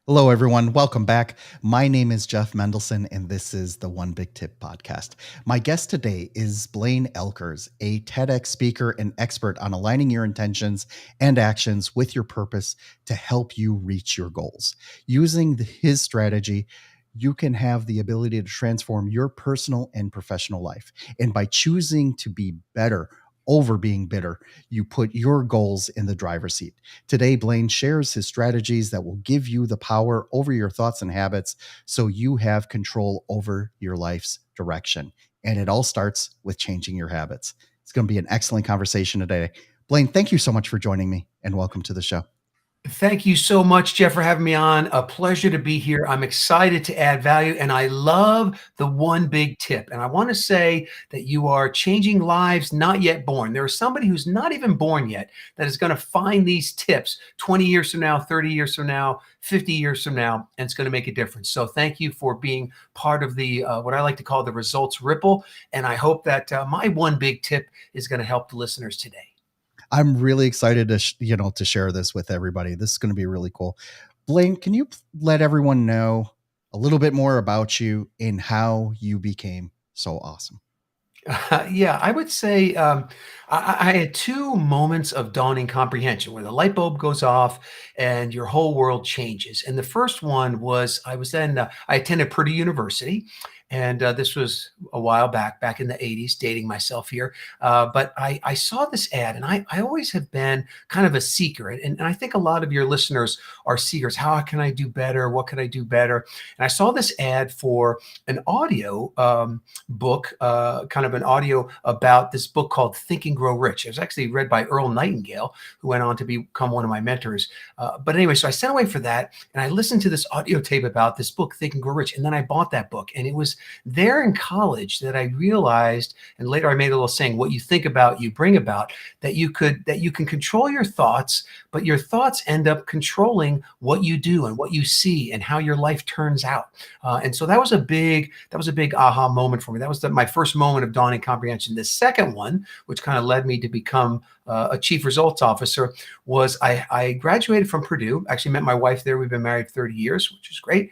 Hello, everyone. Welcome back. My name is Jeff Mendelson, and this is the One Big Tip podcast. My guest today is Blaine Oelkers, a TEDx speaker and expert on aligning your intentions and actions with your purpose to help you reach your goals. Using his strategy, you can have the ability to transform your personal and professional life. And by choosing to be better over being bitter, you put your goals in the driver's seat. Today, Blaine shares his strategies that will give you the power over your thoughts and habits so you have control over your life's direction. And it all starts with changing your habits. It's going to be an excellent conversation today. Blaine, thank you so much for joining me and welcome to the show. Thank you so much, Jeff, for having me on. A pleasure to be here. I'm excited to add value, and I love the one big tip. And I want to say that you are changing lives not yet born. There is somebody who's not even born yet that is going to find these tips 20 years from now, 30 years from now, 50 years from now, and it's going to make a difference. So thank you for being part of the what I like to call the results ripple. And I hope that my one big tip is going to help the listeners today. I'm really excited to share this with everybody. This is going to be really cool. Blaine, can you let everyone know a little bit more about you and how you became so awesome? Yeah, I would say I had two moments of dawning comprehension where the light bulb goes off and your whole world changes. And the first one was I attended Purdue University, and this was a while back in the 80s, dating myself here. But I saw this ad, and I always have been kind of a seeker. And I think a lot of your listeners are seekers. How can I do better? What can I do better? And I saw this ad for an audio book, kind of an audio about this book called Think and Grow Rich. It was actually read by Earl Nightingale, who went on to become one of my mentors. But anyway, so I sent away for that, and I listened to this audio tape about this book, Think and Grow Rich, and then I bought that book. And it was there in college that I realized, and later I made a little saying, what you think about, you bring about, that you can control your thoughts, but your thoughts end up controlling what you do and what you see and how your life turns out. And so that was a big aha moment for me. That was my first moment of dawning comprehension. The second one, which kind of led me to become a chief results officer, was I graduated from Purdue. Actually met my wife there. We've been married 30 years, which is great.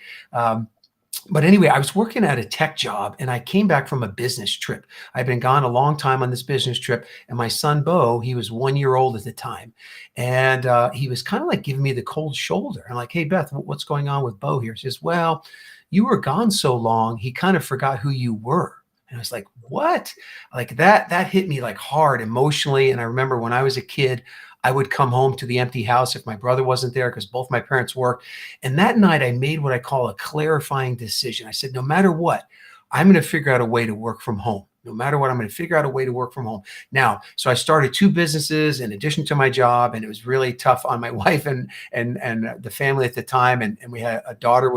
But anyway, I was working at a tech job, and I came back from a business trip. I'd been gone a long time on this business trip, and my son, Bo, he was 1 year old at the time. And he was kind of like giving me the cold shoulder. I'm like, hey, Beth, what's going on with Bo here? She says, well, you were gone so long, he kind of forgot who you were. And I was like, what? Like that hit me like hard emotionally. And I remember when I was a kid, I would come home to the empty house if my brother wasn't there because both my parents worked. And that night I made what I call a clarifying decision. I said, no matter what, I'm going to figure out a way to work from home. No matter what, I'm going to figure out a way to work from home. Now, so I started two businesses in addition to my job, and it was really tough on my wife and the family at the time. And we had a daughter.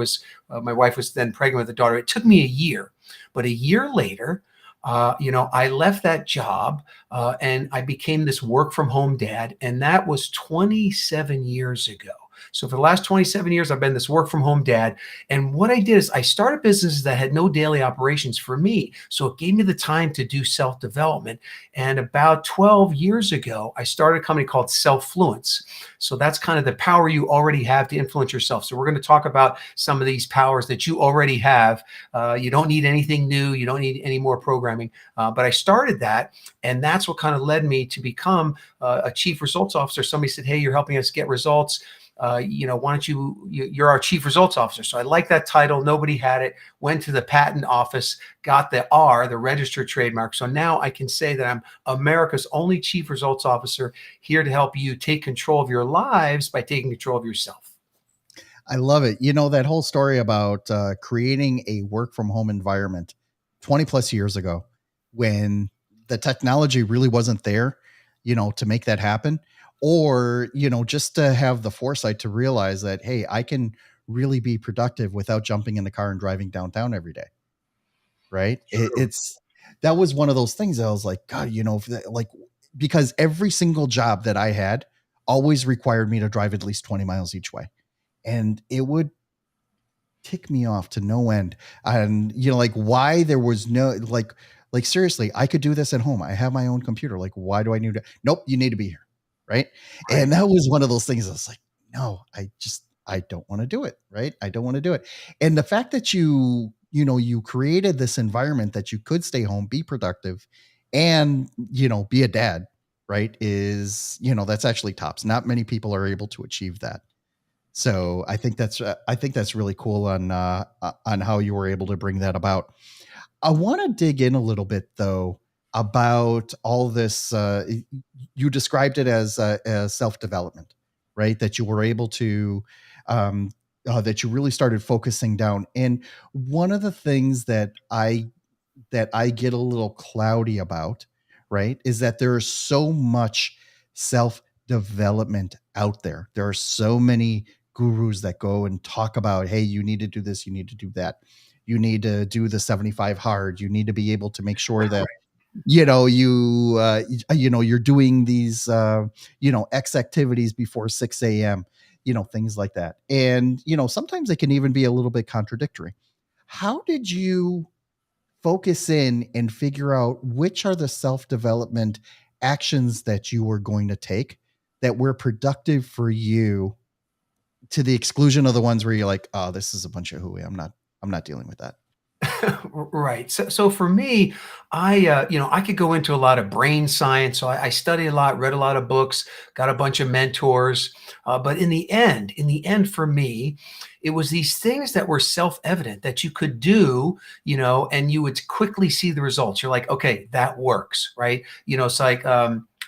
My wife was then pregnant with a daughter. It took me a year, but a year later, I left that job and I became this work from home dad, and that was 27 years ago. So for the last 27 years, I've been this work from home dad. And what I did is I started businesses that had no daily operations for me. So it gave me the time to do self-development. And about 12 years ago, I started a company called Self-Fluence. So that's kind of the power you already have to influence yourself. So we're going to talk about some of these powers that you already have. You don't need anything new. You don't need any more programming. But I started that, and that's what kind of led me to become a chief results officer. Somebody said, hey, you're helping us get results. Why don't you're our chief results officer. So I like that title. Nobody had it. Went to the patent office, got the R, the registered trademark. So now I can say that I'm America's only chief results officer, here to help you take control of your lives by taking control of yourself. I love it. You know, that whole story about creating a work from home environment 20 plus years ago when the technology really wasn't there, to make that happen, or, just to have the foresight to realize that, hey, I can really be productive without jumping in the car and driving downtown every day. Right. True. That was one of those things that I was like, God, because every single job that I had always required me to drive at least 20 miles each way. And it would tick me off to no end. And why there was no seriously, I could do this at home. I have my own computer. Like, why do I need to? Nope, you need to be here. Right. Right. And that was one of those things I was like, no, I just I don't want to do it, right? I don't want to do it. And the fact that you created this environment that you could stay home, be productive, and, be a dad, right? That's actually tops. Not many people are able to achieve that. So I think that's really cool on how you were able to bring that about. I want to dig in a little bit though about all this. You described it as self development, right? That you were able to, that you really started focusing down. And one of the things that I get a little cloudy about, right, is that there is so much self development out there. There are so many gurus that go and talk about, hey, you need to do this, you need to do that. You need to do the 75 hard. You need to be able to make sure that you're doing these X activities before 6 a.m., things like that. And sometimes it can even be a little bit contradictory. How did you focus in and figure out which are the self-development actions that you were going to take that were productive for you, to the exclusion of the ones where you're like, oh, this is a bunch of hooey. I'm not dealing with that. Right. So for me, I could go into a lot of brain science. So I studied a lot, read a lot of books, got a bunch of mentors. But in the end, for me, it was these things that were self-evident that you could do, and you would quickly see the results. You're like, okay, that works, right? It's like,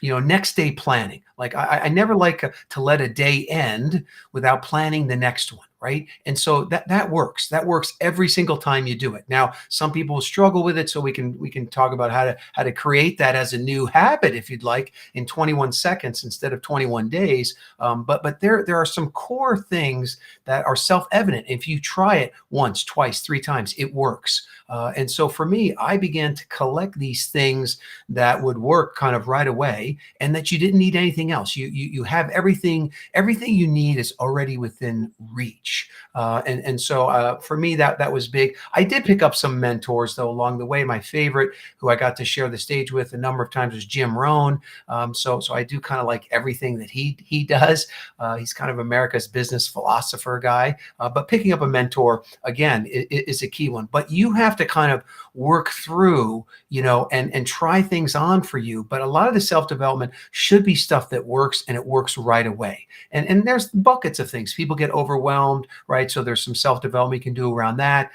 next day planning. Like I never like to let a day end without planning the next one. Right. And so that works. That works every single time you do it. Now, some people struggle with it. So we can talk about how to create that as a new habit, if you'd like, in 21 seconds instead of 21 days. But there are some core things that are self-evident. If you try it once, twice, three times, it works. And so for me, I began to collect these things that would work kind of right away, and that you didn't need anything else. You have everything you need is already within reach. And so for me, that was big. I did pick up some mentors though along the way. My favorite, who I got to share the stage with a number of times, was Jim Rohn. So I do kind of like everything that he does. He's kind of America's business philosopher guy. But picking up a mentor again is a key one. But you have to kind of work through, and try things on for you. But a lot of the self-development should be stuff that works, and it works right away. And there's buckets of things. People get overwhelmed, right? So there's some self-development you can do around that.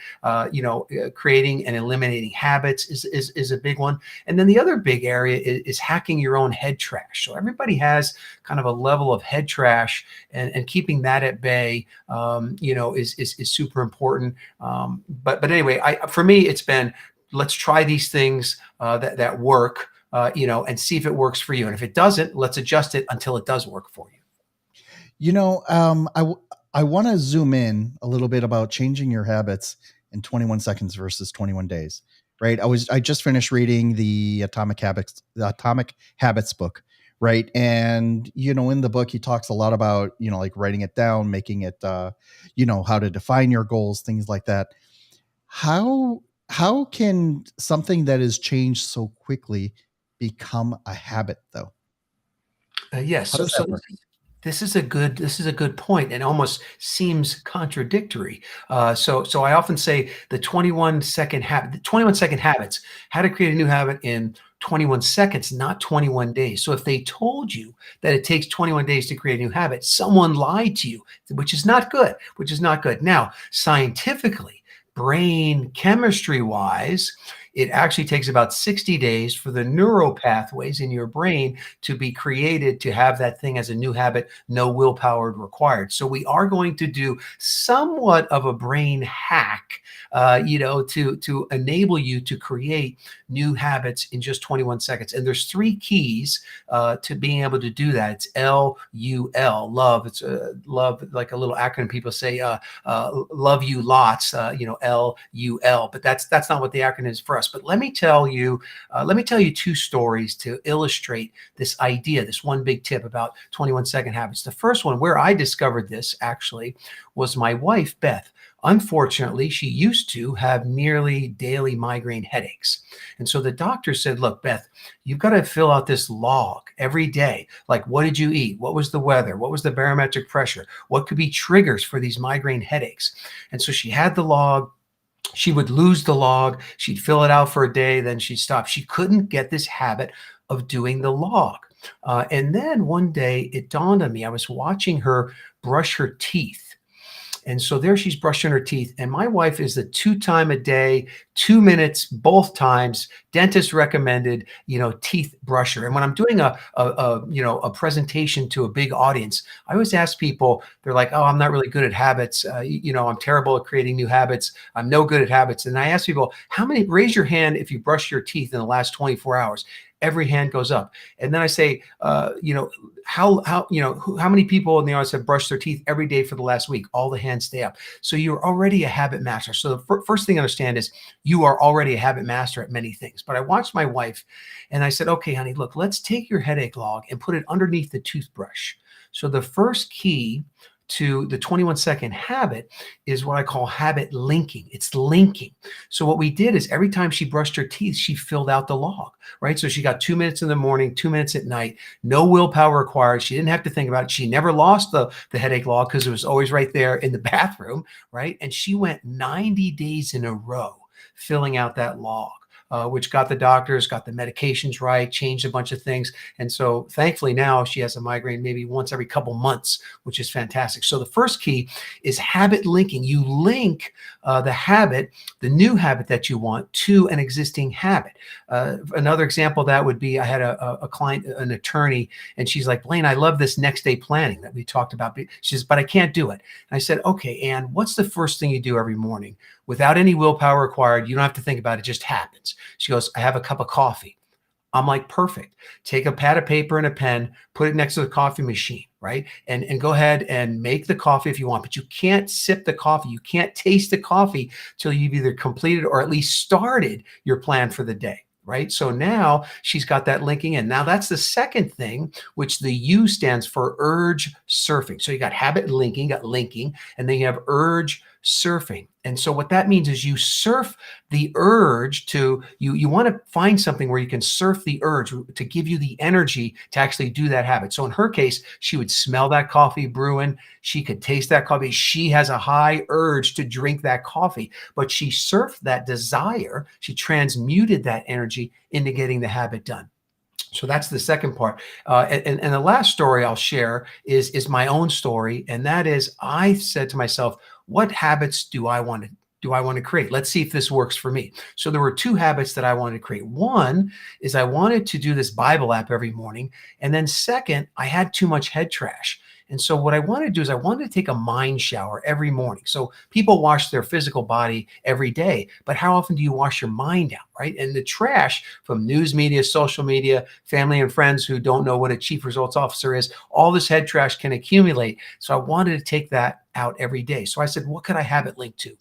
Creating and eliminating habits is a big one. And then the other big area is hacking your own head trash. So everybody has kind of a level of head trash, and keeping that at bay, is super important. But anyway, for me, it's been, let's try these things that work, and see if it works for you. And if it doesn't, let's adjust it until it does work for you. I want to zoom in a little bit about changing your habits in 21 seconds versus 21 days, right? I just finished reading the Atomic Habits book, right? And in the book he talks a lot about, like writing it down, making it how to define your goals, things like that. How can something that has changed so quickly become a habit though? Yes. How So does so that work? this is a good point, and almost seems contradictory. So I often say the 21 second habits, how to create a new habit in 21 seconds, not 21 days. So if they told you that it takes 21 days to create a new habit, someone lied to you, which is not good, Now, scientifically, brain chemistry wise, it actually takes about 60 days for the neural pathways in your brain to be created to have that thing as a new habit, no willpower required. So we are going to do somewhat of a brain hack, to enable you to create new habits in just 21 seconds. And there's three keys to being able to do that. It's LUL, love. It's love, like a little acronym. People say, love you lots, LUL, but that's not what the acronym is for us. But let me tell you two stories to illustrate this idea, this one big tip about 21 second habits. The first one, where I discovered this actually, was my wife, Beth. Unfortunately, she used to have nearly daily migraine headaches. And so the doctor said, look, Beth, you've got to fill out this log every day. Like, what did you eat? What was the weather? What was the barometric pressure? What could be triggers for these migraine headaches? And so she had the log. She would lose the log. She'd fill it out for a day, then she'd stop. She couldn't get this habit of doing the log. And then one day it dawned on me. I was watching her brush her teeth. And so there she's brushing her teeth. And my wife is the 2 time a day, 2 minutes, both times, dentist recommended, teeth brusher. And when I'm doing a presentation to a big audience, I always ask people, they're like, oh, I'm not really good at habits. I'm terrible at creating new habits. I'm no good at habits. And I ask people, raise your hand if you brush your teeth in the last 24 hours. Every hand goes up. And then I say, how many people in the audience have brushed their teeth every day for the last week? All the hands stay up. So you're already a habit master. So the first thing to understand is you are already a habit master at many things. But I watched my wife and I said, okay, honey, look, let's take your headache log and put it underneath the toothbrush. So the first key to the 21-second habit is what I call habit linking. It's linking. So what we did is every time she brushed her teeth, she filled out the log, right? So she got 2 minutes in the morning, 2 minutes at night, no willpower required. She didn't have to think about it. She never lost the headache log because it was always right there in the bathroom, right? And she went 90 days in a row filling out that log. Which got the doctors, got the medications right, changed a bunch of things. And so thankfully now she has a migraine maybe once every couple months, which is fantastic. So the first key is habit linking. You link the new habit that you want to an existing habit. Another example of that would be I had a client, an attorney, and she's like, Blaine, I love this next day planning that we talked about. She says, but I can't do it. And I said, okay, Ann, what's the first thing you do every morning? Without any willpower required, you don't have to think about it, it just happens. She goes, I have a cup of coffee. I'm like, perfect. Take a pad of paper and a pen, put it next to the coffee machine, right? And go ahead and make the coffee if you want, but you can't sip the coffee. You can't taste the coffee till you've either completed or at least started your plan for the day. Right. So now she's got that linking in. Now that's the second thing, which the U stands for urge surfing. So you got habit linking, and then you have urge surfing. And so what that means is you surf the urge you want to find something where you can surf the urge to give you the energy to actually do that habit. So in her case, she would smell that coffee brewing. She could taste that coffee. She has a high urge to drink that coffee, but she surfed that desire. She transmuted that energy into getting the habit done. So that's the second part. And the last story I'll share is my own story. And that is, I said to myself, what habits do I want to create? Let's see if this works for me. So there were 2 habits that I wanted to create. One is I wanted to do this Bible app every morning. And then second, I had too much head trash. And so what I wanted to do is I wanted to take a mind shower every morning. So people wash their physical body every day, but how often do you wash your mind out, right? And the trash from news media, social media, family and friends who don't know what a chief results officer is, all this head trash can accumulate. So I wanted to take that out every day. So I said, what could I have it linked to?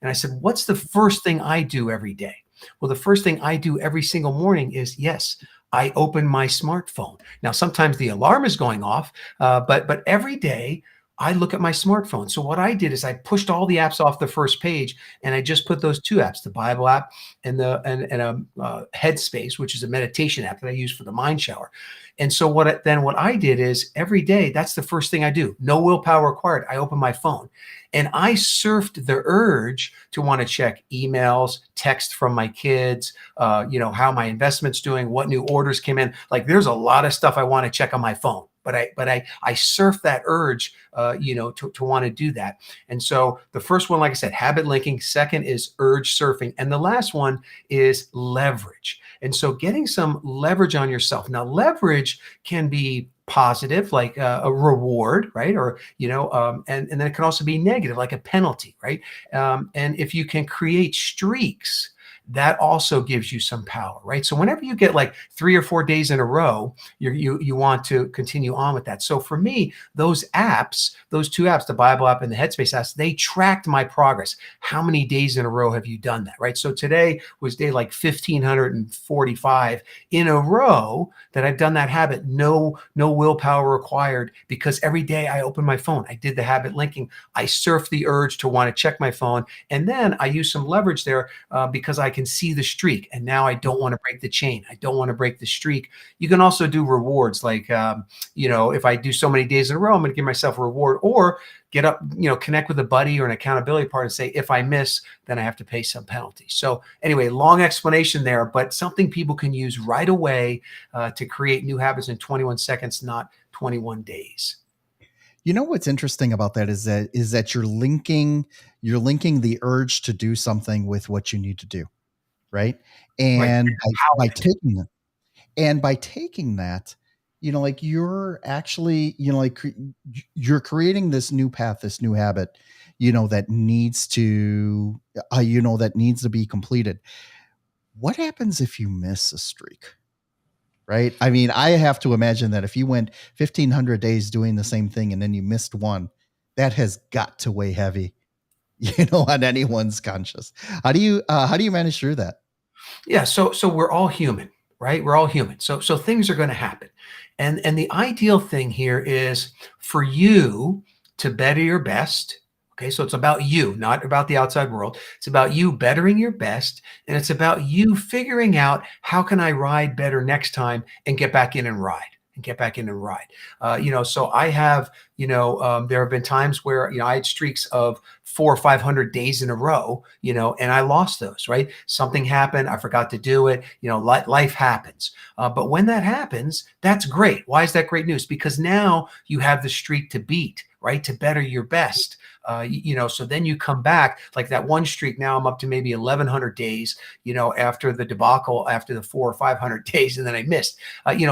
And I said, what's the first thing I do every day? Well, the first thing I do every single morning is, yes, I open my smartphone. Now, sometimes the alarm is going off, but every day I look at my smartphone. So what I did is I pushed all the apps off the first page, and I just put those 2 apps, the Bible app and Headspace, which is a meditation app that I use for the mind shower. And so what I did is every day, that's the first thing I do. No willpower required. I open my phone and I surfed the urge to want to check emails, text from my kids, how my investment's doing, what new orders came in. Like there's a lot of stuff I want to check on my phone. But I surf that urge, to want to do that. And so the first one, like I said, habit linking. Second is urge surfing. And the last one is leverage. And so getting some leverage on yourself. Now, leverage can be positive, like a reward, right? Or, and then it can also be negative, like a penalty, right? And if you can create streaks that also gives you some power, right? So whenever you get like 3 or 4 days in a row, you want to continue on with that. So for me, those apps, those two apps, the Bible app and the Headspace apps, they tracked my progress. How many days in a row have you done that, right? So today was day like 1545 in a row that I've done that habit. No willpower required, because every day I open my phone. I did the habit linking. I surf the urge to want to check my phone, and then I use some leverage there because I can see the streak, and now I don't want to break the chain. I don't want to break the streak. You can also do rewards, like if I do so many days in a row, I'm going to give myself a reward, or get up, connect with a buddy or an accountability partner and say, if I miss, then I have to pay some penalty. So anyway, long explanation there, but something people can use right away to create new habits in 21 seconds, not 21 days. You know what's interesting about that is that you're linking the urge to do something with what you need to do, right? Right. And by Empowerment. taking that, like you're actually, you're creating this new path, this new habit, that needs to be completed. What happens if you miss a streak? Right? I mean, I have to imagine that if you went 1,500 days doing the same thing and then you missed one, that has got to weigh heavy, on anyone's conscience. How do you manage through that? Yeah, so we're all human, right? We're all human. So things are going to happen. And the ideal thing here is for you to better your best. Okay, so it's about you, not about the outside world. It's about you bettering your best, and it's about you figuring out, how can I ride better next time and get back in and ride and get back in and ride. So I have, there have been times where, I had streaks of 400 or 500 days in a row, and I lost those, right? Something happened. I forgot to do it. Life happens. But when that happens, that's great. Why is that great news? Because now you have the streak to beat, right? To better your best. So then you come back like that one streak. Now I'm up to maybe 1,100 days, after the debacle, after the 400 or 500 days, and then I missed,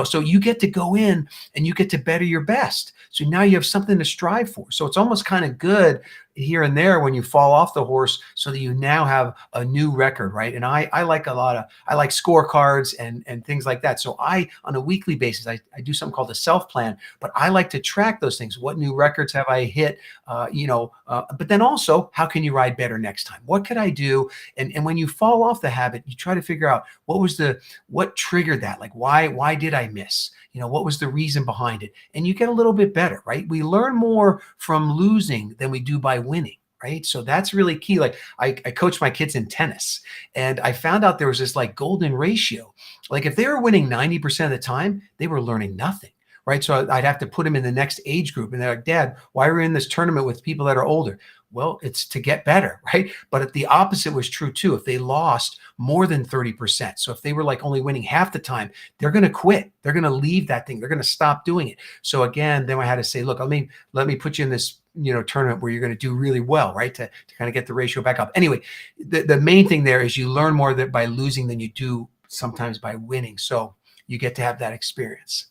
so you get to go in and you get to better your best. So now you have something to strive for. So it's almost kind of good here and there when you fall off the horse, so that you now have a new record, right? And I like I like scorecards and things like that. So on a weekly basis, I do something called a self plan, but I like to track those things. What new records have I hit? But then also, how can you ride better next time? What could I do? And when you fall off the habit, you try to figure out what triggered that. Like, why did I miss? What was the reason behind it? And you get a little bit better, right? We learn more from losing than we do by winning. Right. So that's really key. Like I coach my kids in tennis, and I found out there was this like golden ratio. Like if they were winning 90% of the time, they were learning nothing. Right. So I'd have to put them in the next age group. And they're like, Dad, why are we in this tournament with people that are older? Well, it's to get better. Right. But the opposite was true too. If they lost more than 30%, so if they were like only winning half the time, they're going to quit. They're going to leave that thing. They're going to stop doing it. So again, then I had to say, look, let me put you in this tournament where you're going to do really well, right? To kind of get the ratio back up. Anyway, the main thing there is you learn more that by losing than you do sometimes by winning. So you get to have that experience.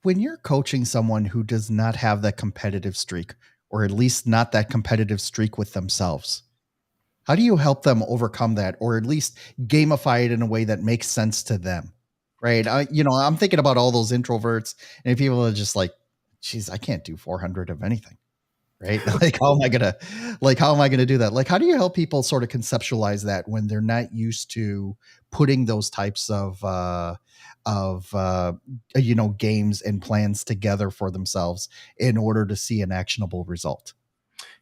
When you're coaching someone who does not have that competitive streak, or at least not that competitive streak with themselves, how do you help them overcome that, or at least gamify it in a way that makes sense to them? Right. I'm thinking about all those introverts and people are just like, geez, I can't do 400 of anything. Right. How am I gonna do that? Like, how do you help people sort of conceptualize that when they're not used to putting those types of games and plans together for themselves in order to see an actionable result?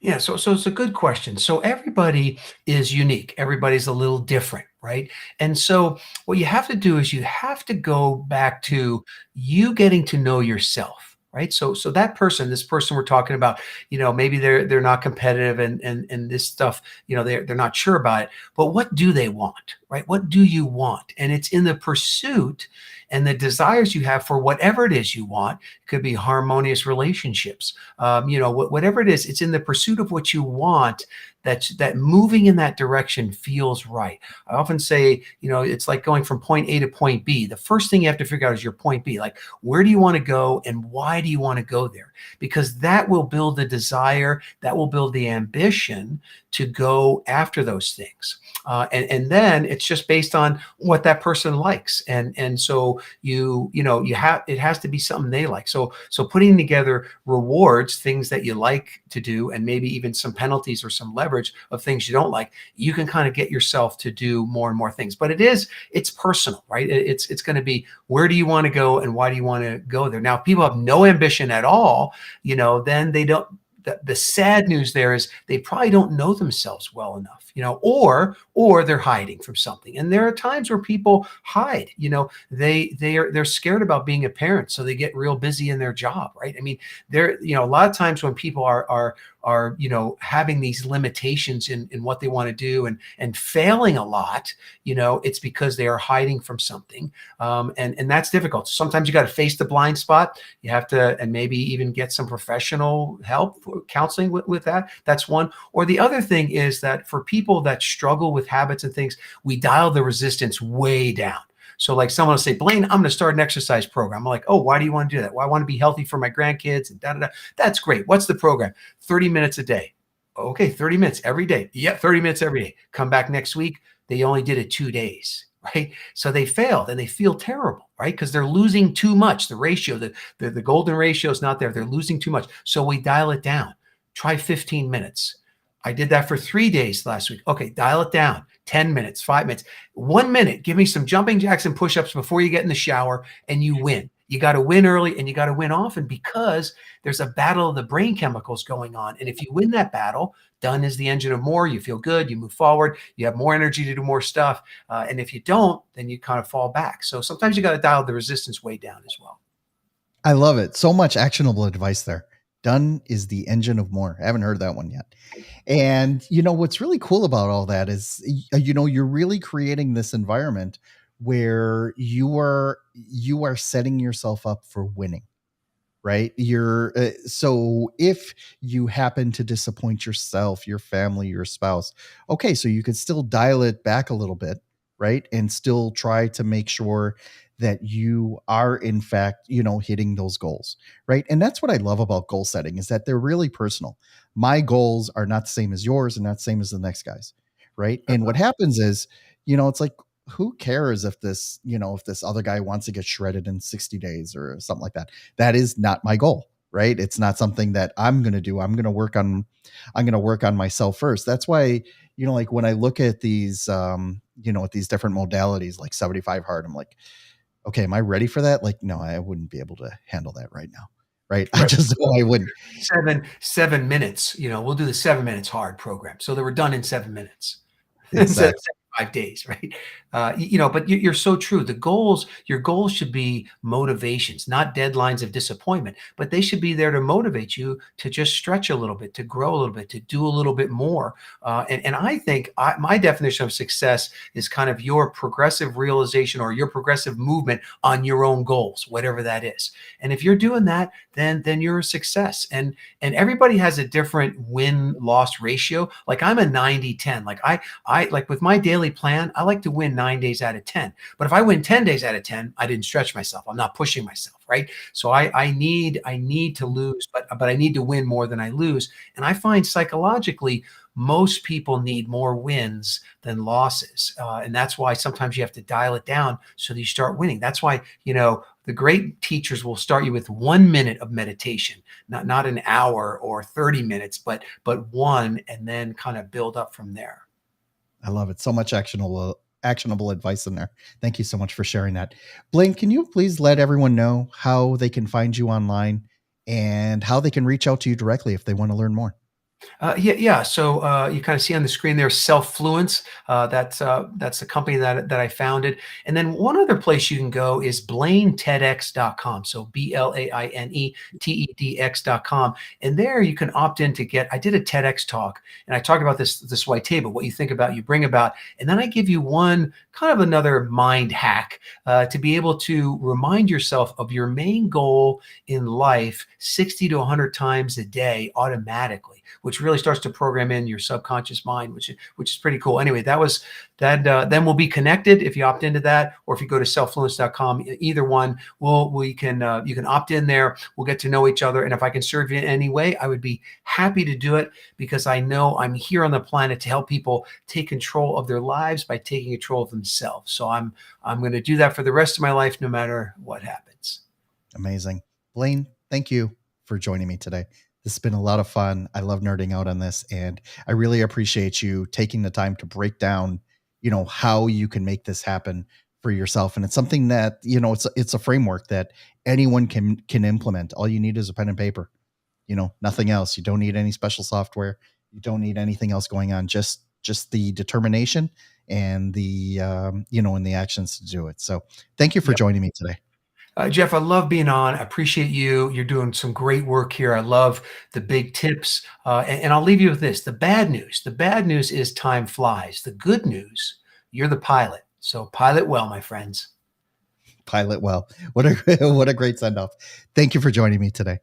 Yeah, so it's a good question. So everybody is unique. Everybody's a little different, right? And so what you have to do is you have to go back to you getting to know yourself, right? So that person, this person we're talking about, maybe they're not competitive and this stuff, they're not sure about it. But what do they want, right? What do you want? And it's in the pursuit and the desires you have for whatever it is you want. It could be harmonious relationships, whatever it is, it's in the pursuit of what you want that moving in that direction feels right. I often say, it's like going from point A to point B. The first thing you have to figure out is your point B. Like, where do you want to go and why do you want to go there? Because that will build the desire, that will build the ambition to go after those things. And then it's just based on what that person likes. And so you have, it has to be something they like. So putting together rewards, things that you like to do, and maybe even some penalties or some leverage of things you don't like, you can kind of get yourself to do more and more things. But it's personal, right? It's going to be, where do you want to go and why do you want to go there? Now, if people have no ambition at all, then they don't. The sad news there is they probably don't know themselves well enough, or they're hiding from something. And there are times where people hide, they're scared about being a parent, so they get real busy in their job, right? I mean, a lot of times when people are having these limitations in what they want to do and failing a lot, it's because they are hiding from something, and that's difficult. Sometimes you got to face the blind spot. You have to, and maybe even get some professional help, counseling with that. That's one. Or the other thing is that for people that struggle with habits and things, we dial the resistance way down. So like someone will say, Blaine, I'm going to start an exercise program. I'm like, oh, why do you want to do that? Well, I want to be healthy for my grandkids and da, da, da. That's great. What's the program? 30 minutes a day. Okay, 30 minutes every day. Yep, 30 minutes every day. Come back next week. They only did it 2 days, right? So they failed and they feel terrible, right? Because they're losing too much. The ratio, the golden ratio is not there. They're losing too much. So we dial it down. Try 15 minutes. I did that for 3 days last week. Okay, dial it down. 10 minutes, 5 minutes, 1 minute. Give me some jumping jacks and push-ups before you get in the shower, and you win. You got to win early and you got to win often, because there's a battle of the brain chemicals going on. And if you win that battle, done is the engine of more. You feel good. You move forward. You have more energy to do more stuff. And if you don't, then you kind of fall back. So sometimes you got to dial the resistance way down as well. I love it. So much actionable advice there. Done is the engine of more. I haven't heard that one yet. And what's really cool about all that is, you're really creating this environment where you are setting yourself up for winning, right? So if you happen to disappoint yourself, your family, your spouse, okay, so you could still dial it back a little bit, right? And still try to make sure that you are in fact, hitting those goals, right? And that's what I love about goal setting, is that they're really personal. My goals are not the same as yours and not the same as the next guy's, right? And what happens is, it's like, who cares if this other guy wants to get shredded in 60 days or something like that? That is not my goal, right? It's not something that I'm going to do. I'm going to work on myself first. That's why, like when I look at these, at these different modalities like 75 hard, I'm like, okay, am I ready for that? Like, no, I wouldn't be able to handle that right now. Right. I just know I wouldn't. 7 minutes, we'll do the 7 minutes hard program. So they were done in 7 minutes. Exactly. 5 days, right? But you're so true. Your goals should be motivations, not deadlines of disappointment, but they should be there to motivate you to just stretch a little bit, to grow a little bit, to do a little bit more. And I think my definition of success is kind of your progressive realization or your progressive movement on your own goals, whatever that is. And if you're doing that, then you're a success. And everybody has a different win-loss ratio. Like I'm a 90-10. Like I like with my daily plan, I like to win 9 days out of 10. But if I win 10 days out of 10, I didn't stretch myself. I'm not pushing myself, right? So I need to lose, but I need to win more than I lose. And I find psychologically, most people need more wins than losses. And that's why sometimes you have to dial it down so that you start winning. That's why, the great teachers will start you with 1 minute of meditation, not an hour or 30 minutes, but one, and then kind of build up from there. I love it. So much actionable advice in there. Thank you so much for sharing that. Blaine, can you please let everyone know how they can find you online and how they can reach out to you directly if they want to learn more? Yeah. So you kind of see on the screen there, Self-Fluence. That's the company that I founded. And then one other place you can go is BlaineTedX.com. So BlaineTedX.com. And there you can opt in to get. I did a TEDx talk, and I talk about this white table, what you think about, you bring about, and then I give you one kind of another mind hack to be able to remind yourself of your main goal in life 60 to 100 times a day automatically, which which really starts to program in your subconscious mind, which is pretty cool. Anyway, that was that. Then we'll be connected if you opt into that, or if you go to selffluence.com. Either one, we can you can opt in there. We'll get to know each other, and if I can serve you in any way, I would be happy to do it, because I know I'm here on the planet to help people take control of their lives by taking control of themselves. So I'm going to do that for the rest of my life, no matter what happens. Amazing. Blaine, thank you for joining me today. This has been a lot of fun. I love nerding out on this, and I really appreciate you taking the time to break down, how you can make this happen for yourself. And it's something that, it's a framework that anyone can implement. All you need is a pen and paper, nothing else. You don't need any special software. You don't need anything else going on. Just the determination and and the actions to do it. So thank you for Yep. joining me today. Jeff, I love being on. I appreciate you. You're doing some great work here. I love the big tips. And I'll leave you with this. The bad news. The bad news is time flies. The good news, you're the pilot. So pilot well, my friends. Pilot well. What a what a great send off. Thank you for joining me today.